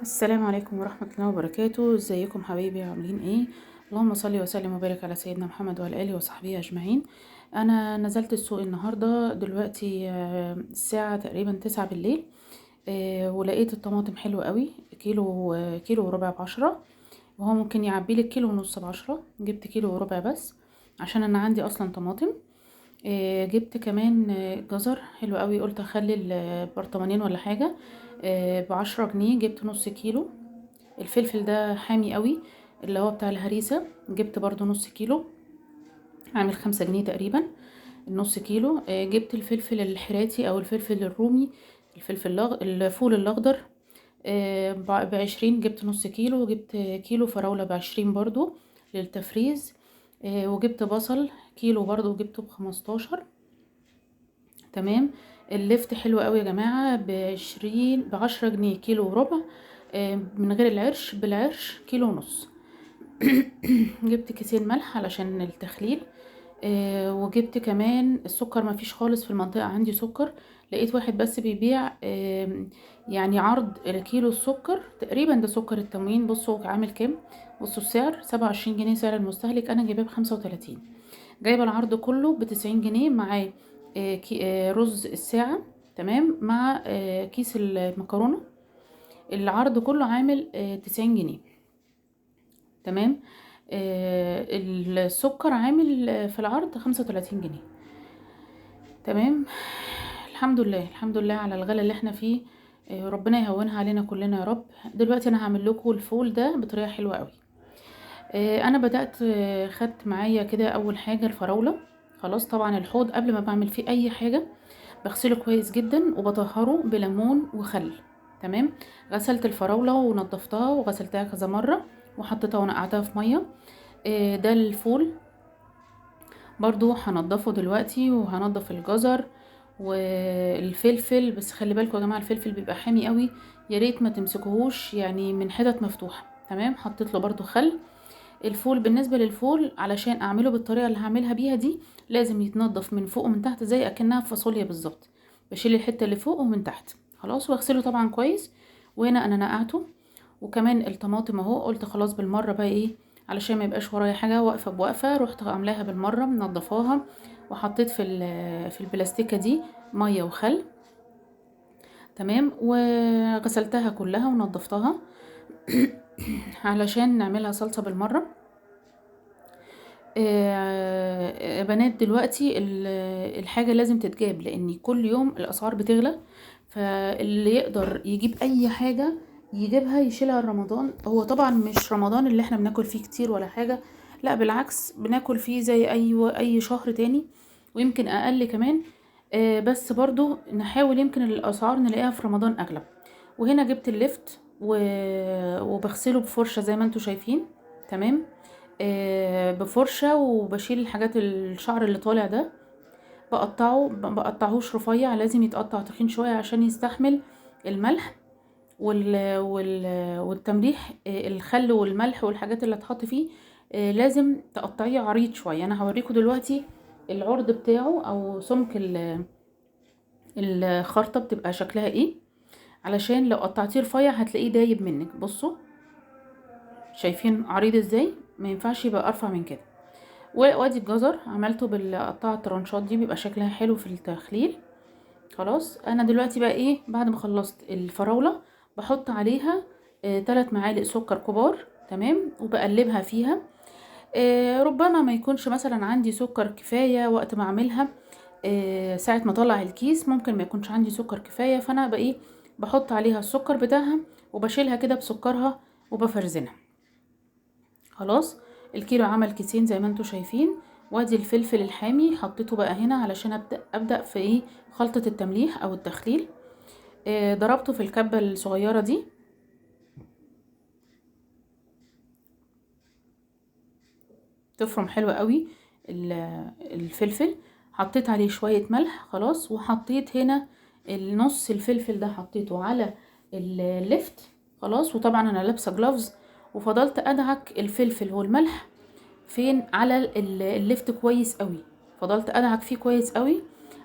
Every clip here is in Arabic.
السلام عليكم ورحمة الله وبركاته. ازيكم حبايبي، عاملين ايه؟ اللهم صل وسلم وبارك على سيدنا محمد وعلى اله وصحبه اجمعين. انا نزلت السوق النهارده دلوقتي الساعة تقريبا 9 بالليل. ولقيت الطماطم حلوة قوي، كيلو وربع ب10، وهو ممكن يعبيلك كيلو ونص ب10. جبت كيلو وربع بس عشان انا عندي اصلا طماطم. جبت كمان جزر حلو قوي، قلت اخلي البرطمانين ولا حاجة ب10 جنيه. جبت نص كيلو. الفلفل ده حامي قوي، اللي هو بتاع الهريسة، جبت برضو نص كيلو، عامل 5 جنيه تقريبا النص كيلو. جبت الفلفل الحراتي او الفلفل الرومي، الفول الاخضر ب20. جبت نص كيلو. جبت كيلو فراولة ب20 برضو للتفريز. وجبت بصل كيلو برضو، جبته ب15. تمام. اللفت حلو قوي يا جماعة، ب10 جنيه كيلو وربع. من غير العرش، بالعرش كيلو ونص. جبت كيسين ملح علشان التخليل. وجبت كمان السكر، ما فيش خالص في المنطقة عندي سكر. لقيت واحد بس بيبيع يعني عرض كيلو السكر تقريبا، ده سكر التموين. بصوا عامل كام، بصوا السعر 27 جنيه سعر المستهلك، انا جايباه ب35. جايبه العرض كله ب90 جنيه، معاه رز الساعة، تمام، مع كيس المكرونة. العرض كله عامل 90 جنيه. تمام. السكر عامل في العرض 35 جنيه. تمام. الحمد لله، الحمد لله على الغلا اللي احنا فيه. ربنا يهونها علينا كلنا يا رب. دلوقتي انا هعمل لكم الفول ده بطريقه حلوه قوي. انا بدات، خدت معايا كده اول حاجه الفراوله. خلاص، طبعا الحوض قبل ما بعمل فيه اي حاجه بغسله كويس جدا وبطهره بليمون وخل. تمام. غسلت الفراوله ونضفتها وغسلتها كذا مره وحطيتها ونقعتها في ميه. ده الفول برضو هنضفه دلوقتي، وهنضف الجزر والفلفل. بس خلي بالكم يا جماعه، الفلفل بيبقى حامي قوي، يا ريت ما تمسكوهوش يعني من حتت مفتوحه. تمام. حطيت له برضو خل. الفول، بالنسبه للفول علشان اعمله بالطريقه اللي هعملها بيها دي، لازم يتنضف من فوق ومن تحت زي اكنها فاصوليا بالظبط. بشيل الحته اللي فوق ومن تحت خلاص، واغسله طبعا كويس. وهنا انا نقعته. وكمان الطماطم اهو، قلت خلاص بالمره بقى ايه، علشان ما يبقاش ورايا حاجه واقفه بوقفه، رحت عاملاها بالمره منضفاها. وحطيت في البلاستيكه دي ميه وخل. تمام. وغسلتها كلها ونضفتها علشان نعملها صلصه بالمره. بنات دلوقتي الحاجة لازم تتجاب، لان كل يوم الاسعار بتغلى. فاللي يقدر يجيب اي حاجة يجيبها يشيلها رمضان. هو طبعا مش رمضان اللي احنا بناكل فيه كتير ولا حاجة، لا بالعكس، بناكل فيه زي اي شهر تاني، ويمكن اقل كمان. بس برضو نحاول يمكن الاسعار نلاقيها في رمضان اغلى. وهنا جبت اللفت وبغسله بفرشة زي ما انتوا شايفين. تمام. بفرشة، وبشيل الحاجات الشعر اللي طالع ده. بقطعهوش رفيع، لازم يتقطع تخين شوية عشان يستحمل الملح والتمليح. الخل والملح والحاجات اللي هتحط فيه لازم تقطعيه عريض شوية. انا هوريكم دلوقتي العرض بتاعه او سمك الخرطة بتبقى شكلها ايه، علشان لو قطعتيه رفيع هتلاقيه دايب منك. بصوا شايفين عريض ازاي، ما ينفعش يبقى ارفع من كده. وادي الجزر عملته بالقطع الترانشات دي، بيبقى شكلها حلو في التخليل. خلاص. انا دلوقتي بقى ايه، بعد ما خلصت الفراولة بحط عليها 3 معالق سكر كبار. تمام. وبقلبها فيها. ربما ما يكونش مثلا عندي سكر كفاية وقت ما اعملها. ساعة ما اطلع الكيس ممكن ما يكونش عندي سكر كفاية، فانا بقى ايه، بحط عليها السكر بتاعها وبشيلها كده بسكرها وبفرزنها. خلاص. الكيلو عمل كيسين زي ما انتوا شايفين. وادي الفلفل الحامي حطيته بقى هنا علشان ابدا في ايه، خلطة التمليح او التخليل. ضربته في الكبة الصغيرة دي. تفرم حلوة قوي الفلفل. حطيت عليه شوية ملح خلاص، وحطيت هنا النص الفلفل ده حطيته على اللفت. خلاص. وطبعا انا لابسة جلافز، وفضلت ادعك الفلفل والملح فين على اللفت كويس قوي. فضلت ادعك فيه كويس قوي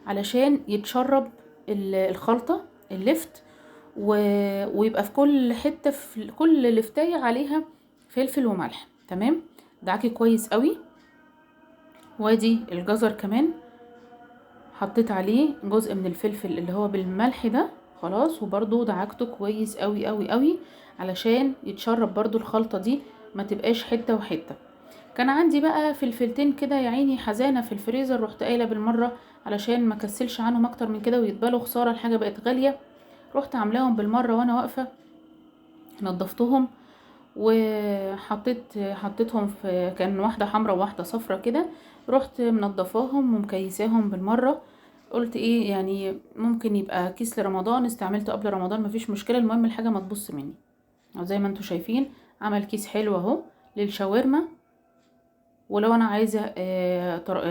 علشان يتشرب الخلطة اللفت ويبقى في كل حته، في كل لفتايه عليها فلفل وملح. تمام، دعكي كويس قوي. وادي الجزر كمان حطيت عليه جزء من الفلفل اللي هو بالملح ده خلاص، وبرضو دعكته كويس قوي قوي قوي علشان يتشرب برضو الخلطة دي، ما تبقاش حتة وحتة. كان عندي بقى فلفلتين كده يا عيني حزانة في الفريزر، رحت قايلة بالمرة علشان ما كسلش عنهم اكتر من كده ويتبالوا خسارة، الحاجة بقت غالية. رحت عاملاهم بالمرة وانا واقفة، نضفتهم حطيتهم في، كان واحدة حمرا وواحدة صفرا كده، رحت منضفاهم ومكيساهم بالمرة. قلت ايه يعني ممكن يبقى كيس لرمضان، استعملته قبل رمضان مفيش مشكلة، المهم الحاجة ما تبص مني. زي ما انتوا شايفين عمل كيس حلو اهو للشاورما. ولو انا عايزة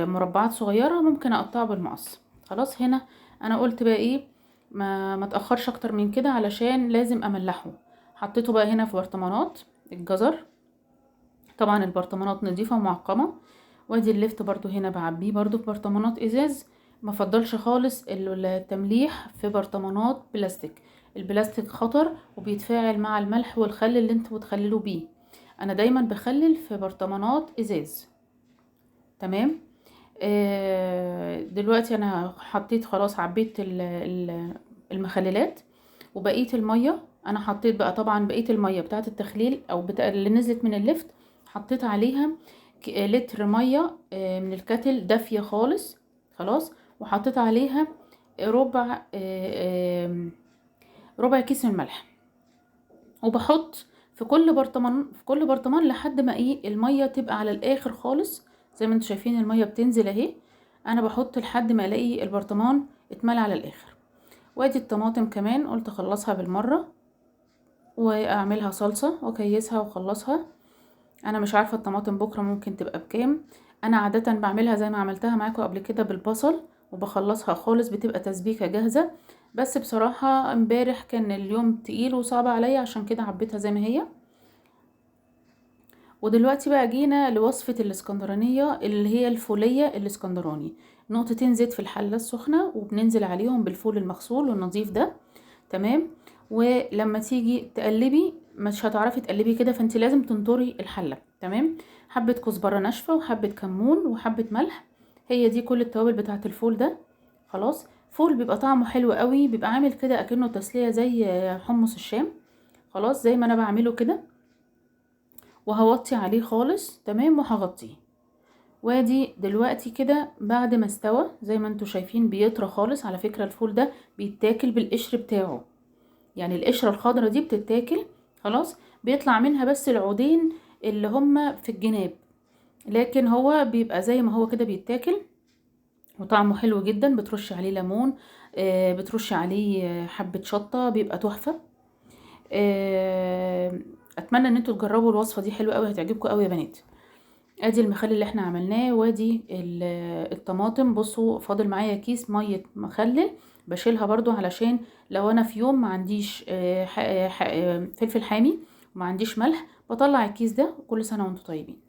مربعات صغيرة ممكن اقطعها بالمقص. خلاص هنا انا قلت بقى ايه ما تأخرش اكتر من كده علشان لازم املحه. حطيته بقى هنا في برطمانات الجزر، طبعا البرطمانات نظيفة ومعقمة. وادي اللفت برضو هنا بعبيه برضو في برطمانات ازاز. ما فضلش خالص التمليح في برطمانات بلاستيك، البلاستيك خطر وبيتفاعل مع الملح والخل اللي انتوا بتخللوا بيه. انا دايما بخلل في برطمانات ازاز. تمام. دلوقتي انا حطيت خلاص، عبيت المخللات وبقية المية. انا حطيت بقى طبعا بقية المية بتاعة التخليل او اللي نزلت من اللفت، حطيت عليها لتر مية من الكاتل دافية خالص. خلاص، وحطيت عليها ربع كيس من الملح. وبحط في كل برطمان لحد ما ايه المية تبقى على الاخر خالص. زي ما انتوا شايفين المية بتنزل اهي، انا بحط لحد ما الاقي البرطمان اتملى على الاخر. وادي الطماطم كمان قلت اخلصها بالمرة واعملها صلصة واكيسها واخلصها. انا مش عارفة الطماطم بكرة ممكن تبقى بكام. انا عادة بعملها زي ما عملتها معاكم قبل كده بالبصل، وبخلصها خالص بتبقى تسبيكة جاهزة. بس بصراحة امبارح كان اليوم تقيل وصعب عليا، عشان كده عبيتها زي ما هي. ودلوقتي بقى جينا لوصفة الاسكندرانية اللي هي الفولية الاسكندراني. نقطتين زيت في الحلة السخنة وبننزل عليهم بالفول المغسول والنظيف ده. تمام. ولما تيجي تقلبي مش هتعرفي تقلبي كده، فانت لازم تنطري الحلة. تمام. حبة كزبرة ناشفة وحبة كمون وحبة ملح، هي دي كل التوابل بتاعة الفول ده. خلاص، فول بيبقى طعمه حلو قوي، بيبقى عامل كده اكنه تسلية زي حمص الشام. خلاص زي ما انا بعمله كده، وهوطي عليه خالص. تمام، وهغطيه. وادي دلوقتي كده بعد ما استوى زي ما انتوا شايفين بيطرى خالص. على فكرة الفول ده بيتاكل بالقشر بتاعه، يعني القشرة الخضرة دي بتتاكل. خلاص، بيطلع منها بس العودين اللي هما في الجناب، لكن هو بيبقى زي ما هو كده بيتاكل، وطعمه حلو جدا. بترش عليه ليمون، بترش عليه حبة شطة، بيبقى تحفة. اتمنى ان انتوا تجربوا الوصفة دي، حلوة قوي، هتعجبكم قوي يا بنات. ادي المخلل اللي احنا عملناه، وادي الطماطم. بصوا فاضل معايا كيس مية مخلل بشيلها برضو علشان لو انا في يوم ما عنديش فلفل حامي وما عنديش ملح، بطلع الكيس ده. كل سنة وانتم طيبين.